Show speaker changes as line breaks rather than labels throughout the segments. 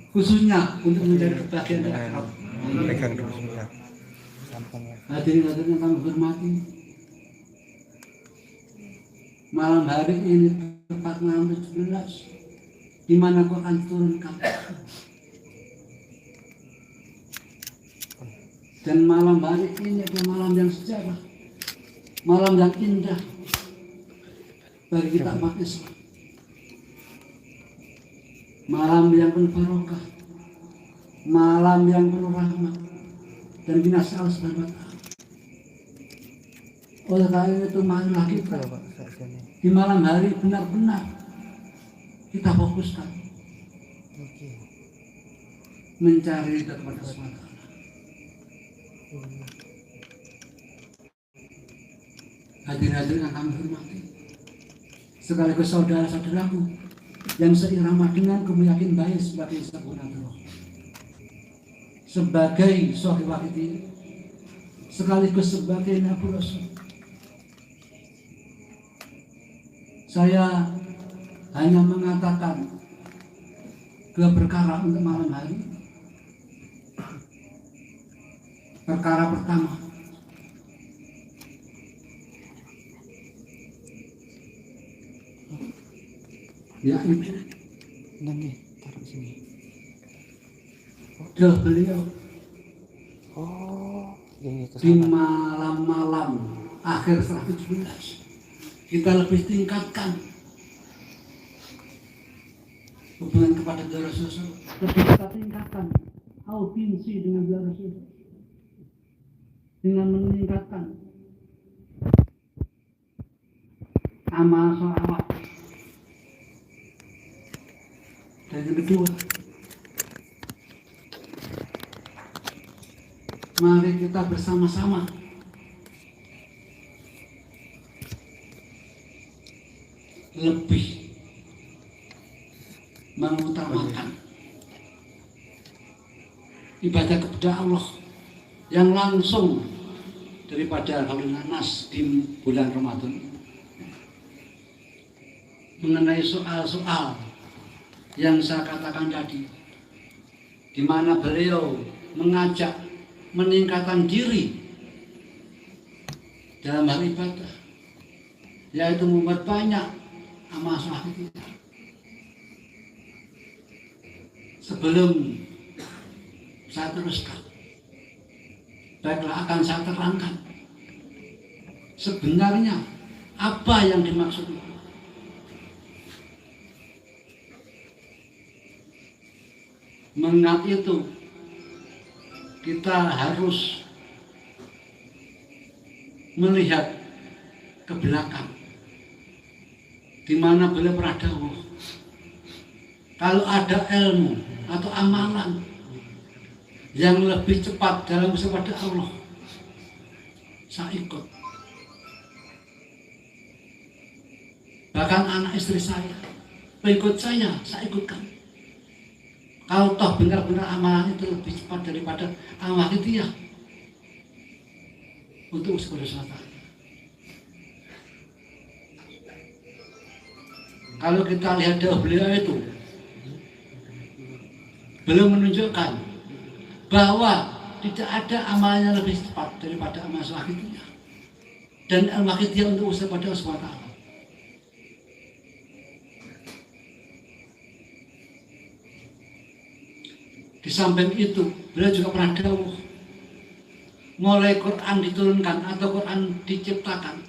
khususnya untuk menjadi bagian dari akrab.
Pegang dulu sebentar.
Hadirin yang kami hormati, malam hari ini tepat malam 17 di mana Quran turunkan. Dan malam hari ini adalah malam yang sejarah, malam yang indah bagi kita umat Islam. Malam yang penuh barokah, malam yang penuh rahmat dan binasa Allah Subhanahu wa Ta'ala. Oleh karena itu marilah kita di malam hari benar-benar kita fokuskan mencari ridha kepada Allah Subhanahu wa Ta'ala. Hadirin yang kami hormati, sekaligus saudara-saudaraku yang seirama dengan kemuyakin baik sebagai sabunatullah, sebagai sohibahiti, sekaligus sebagai nabi rasul. Saya hanya mengatakan dua perkara untuk malam hari. Perkara pertama, yaitu
Nanti taruh sini.
beliau di malam-malam akhir 17 kita lebih tingkatkan hubungan kepada Rasulullah, lebih kita tingkatkan audiensi dengan Rasulullah dengan meningkatkan amal sholawat. Dan yang kedua, mari kita bersama-sama lebih mengutamakan ibadah kepada Allah yang langsung daripada Khaulun Nas di bulan Ramadan, mengenai soal-soal yang saya katakan tadi, di mana beliau mengajak meningkatkan diri dalam hal ibadah, yaitu membuat banyak amal saleh kita. Sebelum saya teruskan, baiklah akan saya terangkan sebenarnya apa yang dimaksud itu. Mengingat itu, kita harus melihat ke belakang, di mana beliau pernah dawuh, kalau ada ilmu atau amalan yang lebih cepat dalam kepada Allah, saya ikut. Bahkan anak istri saya ikut saya ikutkan. Kalau toh benar-benar amalan itu lebih cepat daripada amal hidayah untuk saudara-saudara. Kalau kita lihat dahulu beliau itu belum menunjukkan bahwa tidak ada amalnya lebih cepat daripada amal hidayah dan amal hidayah untuk usaha pada Allah. Di samping itu, beliau juga pernah dawuh, mulai Quran diturunkan atau Quran diciptakan,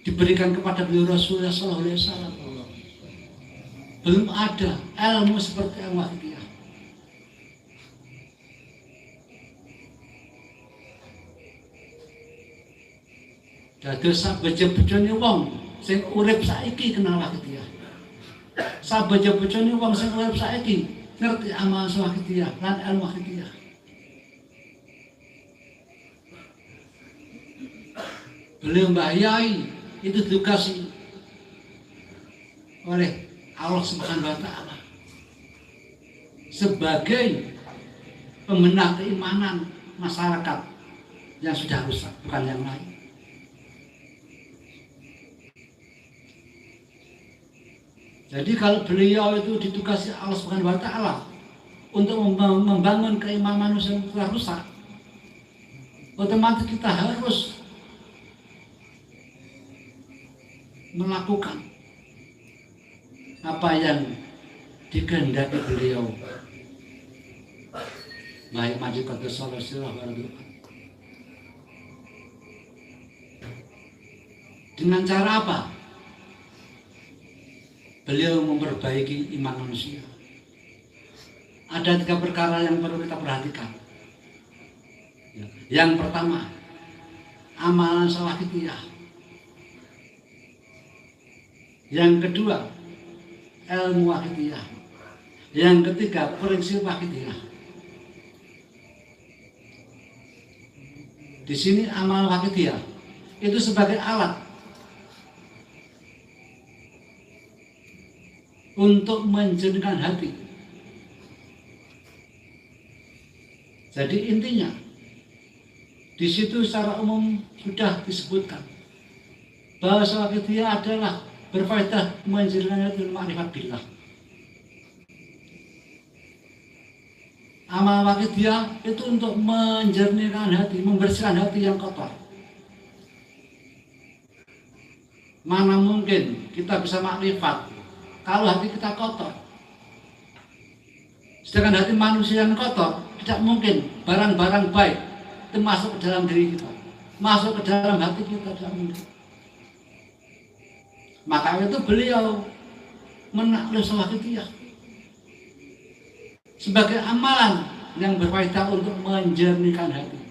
diberikan kepada beliau Rasulullah SAW, belum ada ilmu seperti ilmu hidayah. Dados sabejo-bejone wong sing urip saiki kenal hidayah. Sabejo-bejone wong sing urip saiki ngerti amal hidayah lan ilmu hidayah. Beliau Mbah Yai itu dikasih oleh Allah Subhanahu wa Ta'ala sebagai pembenar keimanan masyarakat yang sudah rusak, bukan yang lain. Jadi kalau beliau itu ditugasi Allah Subhanahu wa taala untuk membangun keimanan manusia yang telah rusak, otomatis kita harus melakukan apa yang dikehendaki beliau. Baik Maji Qaddas Sallallahu Alaihi Wasallam. Dengan cara apa? Beliau memperbaiki iman manusia. Ada 3 perkara yang perlu kita perhatikan. Yang pertama, amalan salafiyah. Yang kedua, ilmu akidiyah. Yang ketiga, prinsip akidiyah. Di sini amal akidiyah itu sebagai alat untuk menjernihkan hati. Jadi intinya di situ secara umum sudah disebutkan bahwa akidiyah adalah berfaedah menjernihkan hati ma'rifat billah. Amal akidiyah itu untuk menjernihkan hati, membersihkan hati yang kotor. Mana mungkin kita bisa makrifat kalau hati kita kotor. Sedangkan hati manusia yang kotor, tidak mungkin barang-barang baik itu masuk ke dalam diri kita, masuk ke dalam hati kita, tidak mungkin. Maka itu beliau menaklif salafiyah sebagai amalan yang berfaedah untuk menjernihkan hati.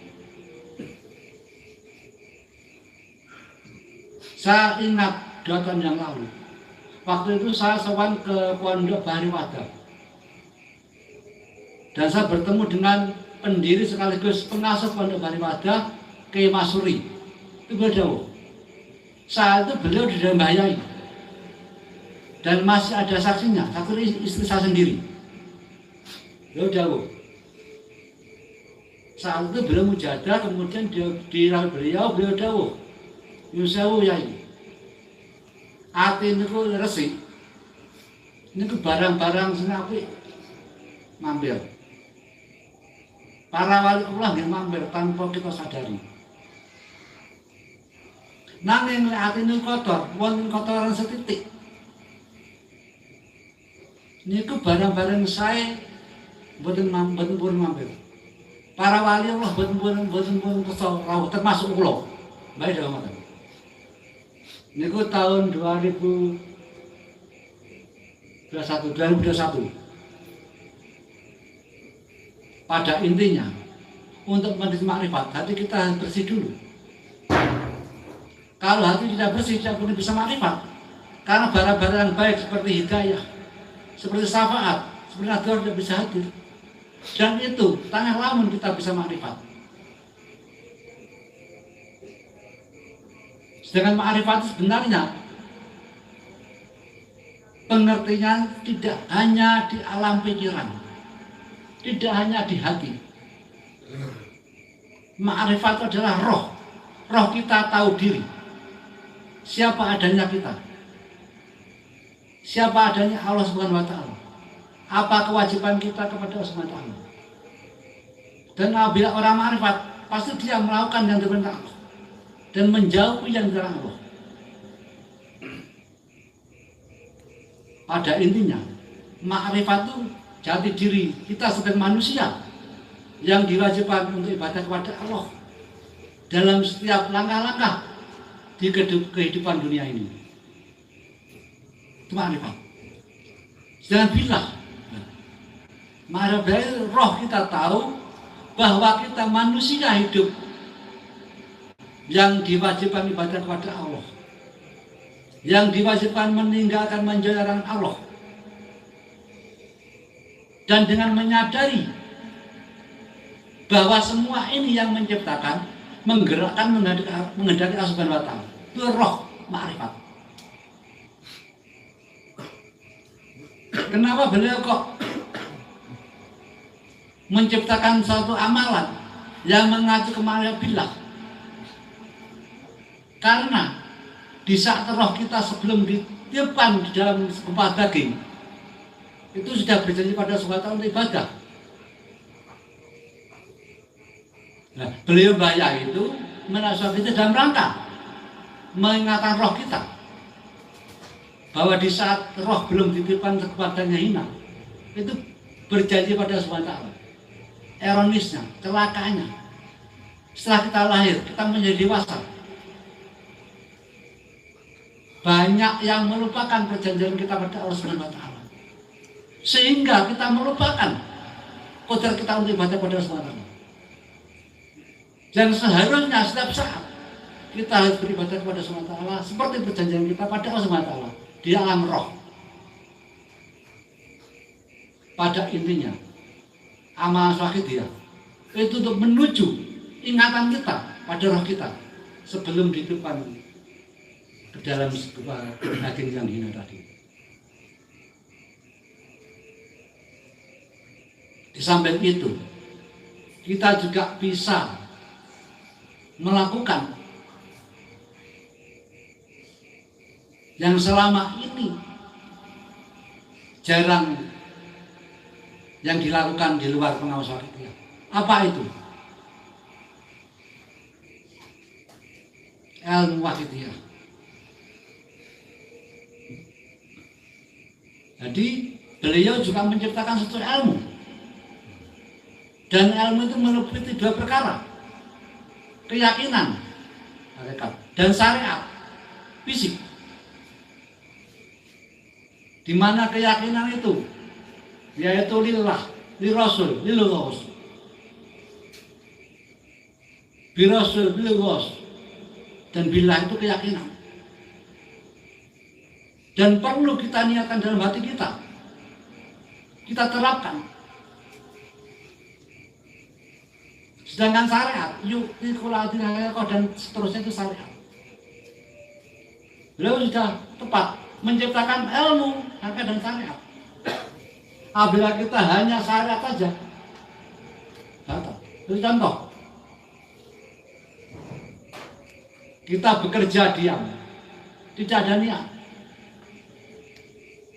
Saya ingat 2 tahun yang lalu, waktu itu saya sowan ke Pondok Bahari Wadah, dan saya bertemu dengan pendiri sekaligus pengasuh Pondok Bahari Wadah, Kiai Masuri. Itu beliau. Saat itu beliau didambayai, dan masih ada saksinya, satu istri saya sendiri. Beliau jauh. Saat itu beliau mujadah, kemudian beliau jauh. Yusewu yai. Ati niku resik. Niku barang-barang sing apik mampir. Para wali Allah nggih mampir tanpa kita sadari. Nanging lek ati niku kotor, wonten kotoran setitik. Niku barang-barang saya mboten purun mampir. Para wali Allah mboten purun kersa rawuh termasuk kula. Baik dah ngoten. Niku tahun 2021. Pada intinya, untuk menjadi makrifat, hati kita harus bersih dulu. Kalau hati tidak bersih, tidak boleh bisa makrifat. Karena barang-barang baik seperti hidayah, seperti syafaat, seperti nadhar tidak bisa hadir. Dan itu, tengah lamun kita bisa makrifat. Sedangkan makrifat sebenarnya pengertian tidak hanya di alam pikiran, tidak hanya di hati. Makrifat adalah roh. Roh kita tahu diri. Siapa adanya kita. Siapa adanya Allah Subhanahu wa taala. Apa kewajiban kita kepada Allah Subhanahu wa taala. Dan apabila orang makrifat, pasti dia melakukan yang diperintah Allah dan menjauhi yang dilarang Allah. Pada intinya, makrifat itu jati diri kita sebagai manusia yang diwajibkan untuk ibadah kepada Allah dalam setiap langkah-langkah di kehidupan dunia ini. Itu makrifat. Jangan bilang, makrifat roh kita tahu bahwa kita manusia hidup yang diwajibkan ibadah kepada Allah, yang diwajibkan meninggalkan menjauhi Allah. Dan dengan menyadari bahwa semua ini yang menciptakan, menggerakkan, menghendaki Allah Subhanahu wa taala. Itu roh makrifat. Kenapa beliau kok menciptakan suatu amalan yang mengacu ke ma'rifat billah? Karena di saat roh kita sebelum titipan di dalam segumpal daging itu sudah berjanji pada suatu untuk ibadah. Nah, beliau bayar itu menasihati kita dalam rangka mengingatkan roh kita bahwa di saat roh belum dititipkan kepadanya hina, itu berjanji pada SWT. Ironisnya, celakanya, setelah kita lahir, kita menjadi dewasa, banyak yang melupakan perjanjian kita pada Allah SWT, sehingga kita melupakan kodrat kita untuk ibadah pada Allah SWT. Dan seharusnya setiap saat kita harus beribadah kepada Allah SWT seperti perjanjian kita pada Allah SWT di alam roh. Pada intinya, amal syahidiyah itu untuk menuju ingatan kita pada roh kita sebelum dititipkan ke dalam sebuah daging yang hina tadi. Di samping itu, kita juga bisa melakukan yang selama ini jarang yang dilakukan di luar pengawasan syariah. Apa itu? Ilmu wakidiyah. Jadi beliau juga menciptakan satu ilmu, dan ilmu itu meliputi dua perkara: keyakinan, hakikat, dan syariat, fisik. Di mana keyakinan itu yaitu lillah, lirasul, lilullah, birasul, bilullah, dan billah itu keyakinan. Dan perlu kita niatkan dalam hati kita, kita terapkan. Sedangkan syariat, dan seterusnya itu syariat. Beliau sudah tepat menciptakan ilmu, hakikat dan syariat. Apabila kita hanya syariat saja, gatal. Itu contoh. Kita bekerja diam, tidak ada niat.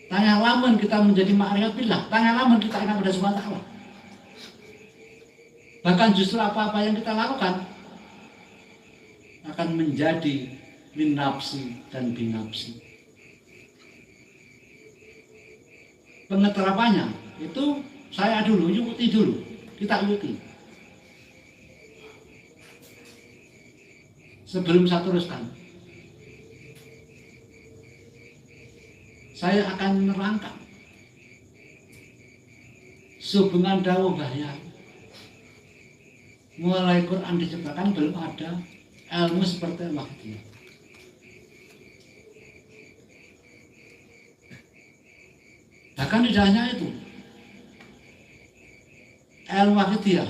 Tanya lamun kita menjadi ma'rifat billah, tanya lamun kita ingat pada SWT. Bahkan justru apa-apa yang kita lakukan akan menjadi min nafsi dan binafsi. Pengeterapannya itu saya dulu, ikuti dulu, kita ikuti. Sebelum saya teruskan, saya akan menerangkan sehubungan dawuh bahaya. Mulai Quran diciptakan belum ada ilmu seperti waktu. Bahkan tidak hanya itu, ilmu wakidiyah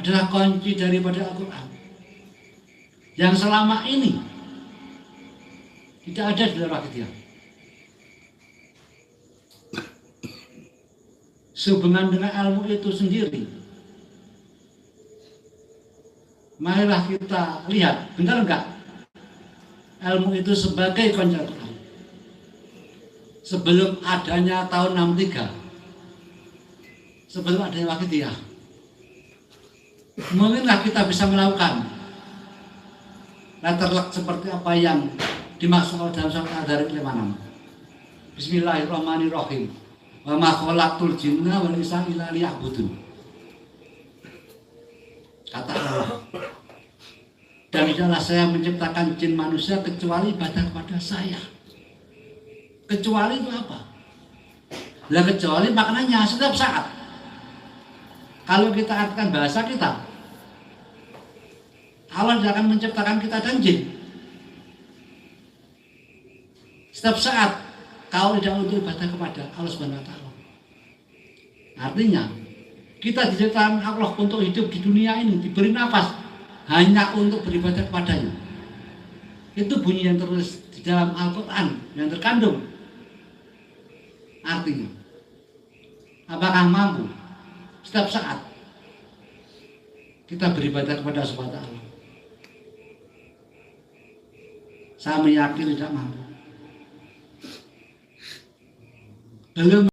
adalah kunci daripada Al-Quran yang selama ini tidak ada di dalam wakidiyah. Sehubungan dengan ilmu itu sendiri, marilah kita lihat, benar enggak ilmu itu sebagai kunci Al-Quran. Sebelum adanya tahun 63, sebelum adanya wakidiyah, mungkinkah kita bisa melakukan letterlock seperti apa yang dimaksud dalam surat Al-Darib 56? Bismillahirrahmanirrahim. Wa ma khalaqtul jinna wal insa illa liya'budun. Kata Allah, dan tidaklah saya menciptakan jin manusia kecuali ibadah kepada saya. Kecuali itu apa? Lah kecuali maknanya setiap saat. Kalau kita artikan bahasa kita, Allah tidak akan menciptakan kita dan jin. Setiap saat kau tidak untuk ibadah kepada Allah Subhanahu wa taala. Artinya, kita diciptakan Allah untuk hidup di dunia ini, diberi nafas hanya untuk beribadah kepadanya. Itu bunyi yang tertulis di dalam Al-Quran yang terkandung. Artinya, apakah mampu setiap saat kita beribadah kepada Allah SWT? Saya meyakini tidak mampu. Belum